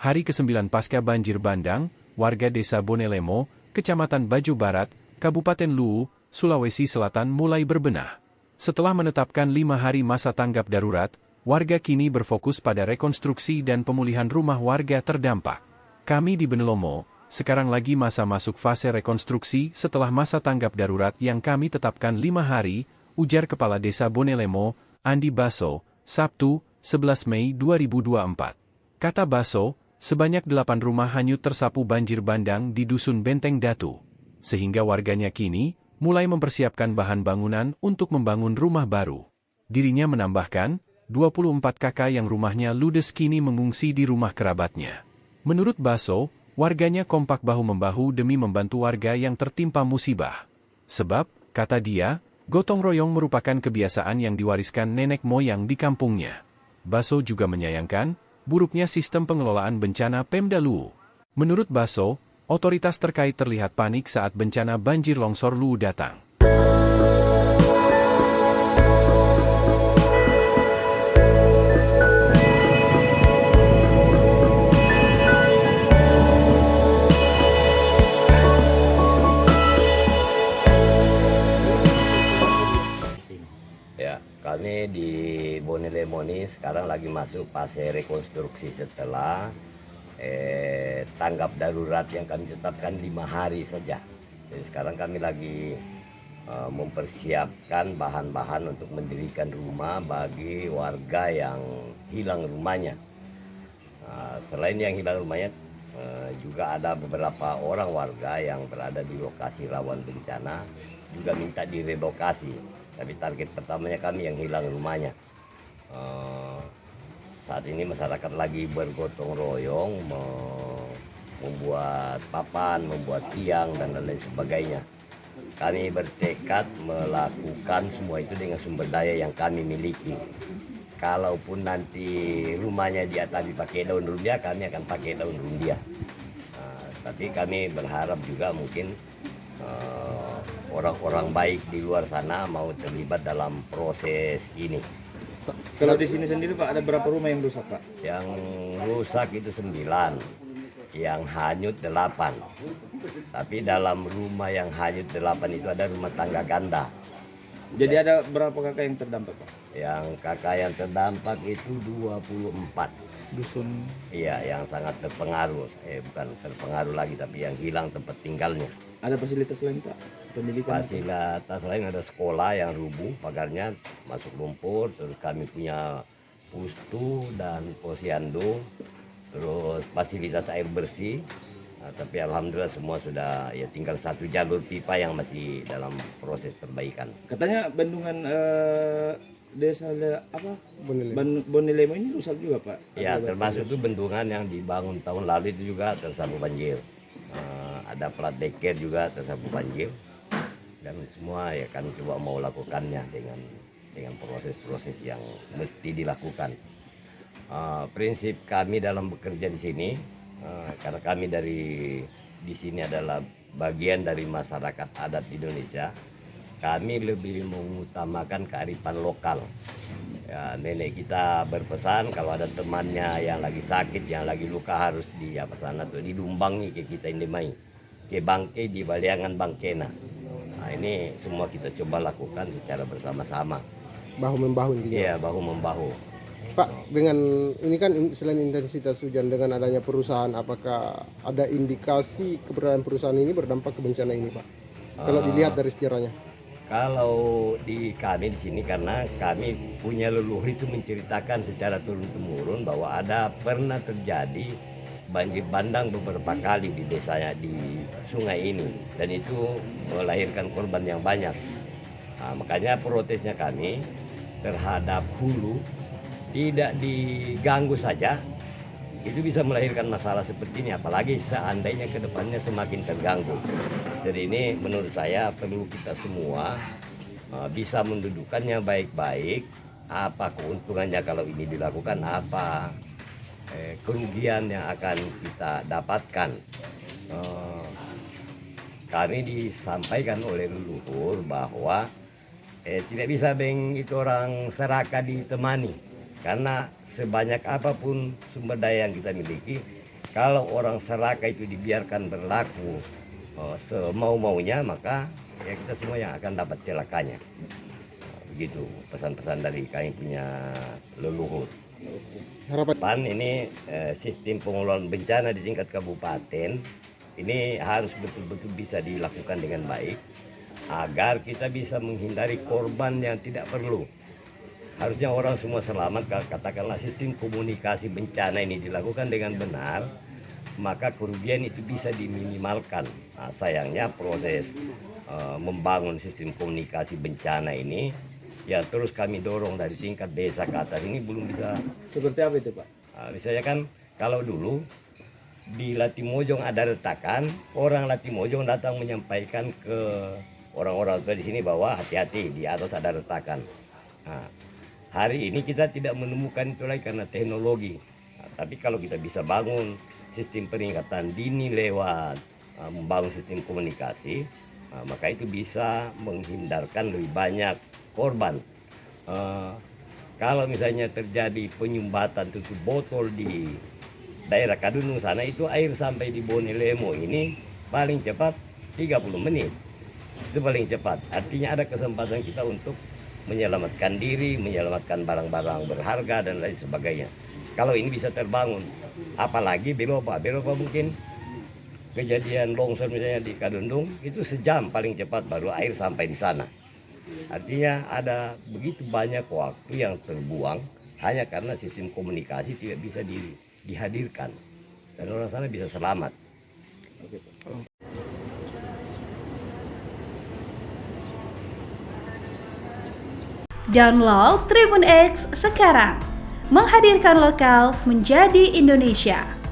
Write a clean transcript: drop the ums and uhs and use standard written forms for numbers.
Hari ke-9 pasca banjir bandang, warga desa Bonelemo, Kecamatan Baju Barat, Kabupaten Luwu, Sulawesi Selatan mulai berbenah. Setelah menetapkan 5 hari masa tanggap darurat, warga kini berfokus pada rekonstruksi dan pemulihan rumah warga terdampak. Kami di Bonelomo, sekarang lagi masa masuk fase rekonstruksi setelah masa tanggap darurat yang kami tetapkan 5 hari, ujar Kepala Desa Bonelemo, Andi Baso, Sabtu, 11 Mei 2024. Kata Baso, sebanyak 8 rumah hanyut tersapu banjir bandang di Dusun Benteng Datu. Sehingga warganya kini mulai mempersiapkan bahan bangunan untuk membangun rumah baru. Dirinya menambahkan, 24 kakak yang rumahnya ludes kini mengungsi di rumah kerabatnya. Menurut Baso, warganya kompak bahu-membahu demi membantu warga yang tertimpa musibah. Sebab, kata dia, gotong royong merupakan kebiasaan yang diwariskan nenek moyang di kampungnya. Baso juga menyayangkan buruknya sistem pengelolaan bencana Pemda Luwu. Menurut Baso, otoritas terkait terlihat panik saat bencana banjir longsor Luwu datang. Ya, kami di Bonelemo ini sekarang lagi masuk fase rekonstruksi setelah tanggap darurat yang kami tetapkan 5 hari saja. Jadi sekarang kami lagi mempersiapkan bahan-bahan untuk mendirikan rumah bagi warga yang hilang rumahnya. Selain yang hilang rumahnya, juga ada beberapa orang warga yang berada di lokasi rawan bencana juga minta direlokasi. Tapi target pertamanya kami yang hilang rumahnya. Saat ini masyarakat lagi bergotong royong membuat papan, membuat tiang dan lain sebagainya. Kami bertekad melakukan semua itu dengan sumber daya yang kami miliki. Kalaupun nanti rumahnya diatasi pakai daun rumbia, kami akan pakai daun rumbia. Tapi kami berharap juga mungkin orang-orang baik di luar sana mau terlibat dalam proses ini. Pak, kalau di sini sendiri Pak, ada berapa rumah yang rusak Pak? Yang rusak itu 9, yang hanyut 8. Tapi dalam rumah yang hanyut 8 itu ada rumah tangga ganda. Jadi ada berapa kakak yang terdampak Pak? Yang kakak yang terdampak itu 24. Dusun. Iya, yang sangat terpengaruh. Bukan terpengaruh lagi, tapi yang hilang tempat tinggalnya. Ada fasilitas lain Pak? Pendidikan? Fasilitas lain ada sekolah yang rubuh, pagarnya masuk lumpur. Terus kami punya pustu dan posyandu. Terus fasilitas air bersih. Tapi alhamdulillah semua sudah, ya tinggal satu jalur pipa yang masih dalam proses perbaikan. Katanya bendungan desa Bonelemo ini rusak juga Pak? Ya, termasuk itu bendungan yang dibangun tahun lalu itu juga tersapu banjir. Ada plat deker juga tersapu banjir. Dan semua ya kami coba mau lakukannya dengan proses-proses yang mesti dilakukan. Prinsip kami dalam bekerja di sini, karena kami di sini adalah bagian dari masyarakat adat Indonesia, kami lebih mengutamakan kearifan lokal. Ya, nenek kita berpesan kalau ada temannya yang lagi sakit, yang lagi luka harus di sana tuh dilumbangi ke kita indemai, ke bangke di baliangan bangkena. Nah, ini semua kita coba lakukan secara bersama-sama. Bahu membahu intinya. Iya, bahu membahu. Pak, dengan ini kan selain intensitas hujan, dengan adanya perusahaan, apakah ada indikasi keberadaan perusahaan ini berdampak ke bencana ini, Pak? Kalau dilihat dari sejarahnya. Kalau di kami di sini, karena kami punya leluhur itu menceritakan secara turun-temurun bahwa ada pernah terjadi banjir bandang beberapa kali di desanya di sungai ini, dan itu melahirkan korban yang banyak. Makanya protesnya kami terhadap hulu tidak diganggu saja, itu bisa melahirkan masalah seperti ini, apalagi seandainya ke depannya semakin terganggu. Jadi ini menurut saya perlu kita semua bisa mendudukannya baik-baik, apa keuntungannya kalau ini dilakukan, apa kerugian yang akan kita dapatkan. Kami disampaikan oleh leluhur bahwa tidak bisa itu orang serakah ditemani, karena sebanyak apapun sumber daya yang kita miliki, Kalau orang Seraka itu dibiarkan berlaku semau-maunya, maka ya kita semua yang akan dapat celakanya. Begitu pesan-pesan dari kami punya leluhur. Harapan Ini sistem pengelolaan bencana di tingkat kabupaten ini harus betul-betul bisa dilakukan dengan baik agar kita bisa menghindari korban yang tidak perlu. Harusnya orang semua selamat. Kalau katakanlah sistem komunikasi bencana ini dilakukan dengan benar, maka kerugian itu bisa diminimalkan. Nah, sayangnya proses membangun sistem komunikasi bencana ini ya terus kami dorong dari tingkat desa ke atas ini belum bisa. Seperti apa itu Pak? Misalnya kan kalau dulu di Latimojong ada retakan, orang Latimojong datang menyampaikan ke orang-orang tua di sini bahwa hati-hati di atas ada retakan. Nah, hari ini kita tidak menemukan itu lagi karena teknologi. Nah, tapi kalau kita bisa bangun sistem peringatan dini lewat membangun sistem komunikasi, maka itu bisa menghindarkan lebih banyak korban. Kalau misalnya terjadi penyumbatan tutup botol di daerah Kadundung sana, itu air sampai di Bonelemo ini paling cepat 30 menit. Itu paling cepat. Artinya ada kesempatan kita untuk menyelamatkan diri, menyelamatkan barang-barang berharga dan lain sebagainya. Kalau ini bisa terbangun, apalagi Belopa mungkin kejadian longsor misalnya di Kadundung itu sejam paling cepat baru air sampai di sana. Artinya ada begitu banyak waktu yang terbuang hanya karena sistem komunikasi tidak bisa dihadirkan dan orang sana bisa selamat. Download Tribun X sekarang, menghadirkan lokal menjadi Indonesia.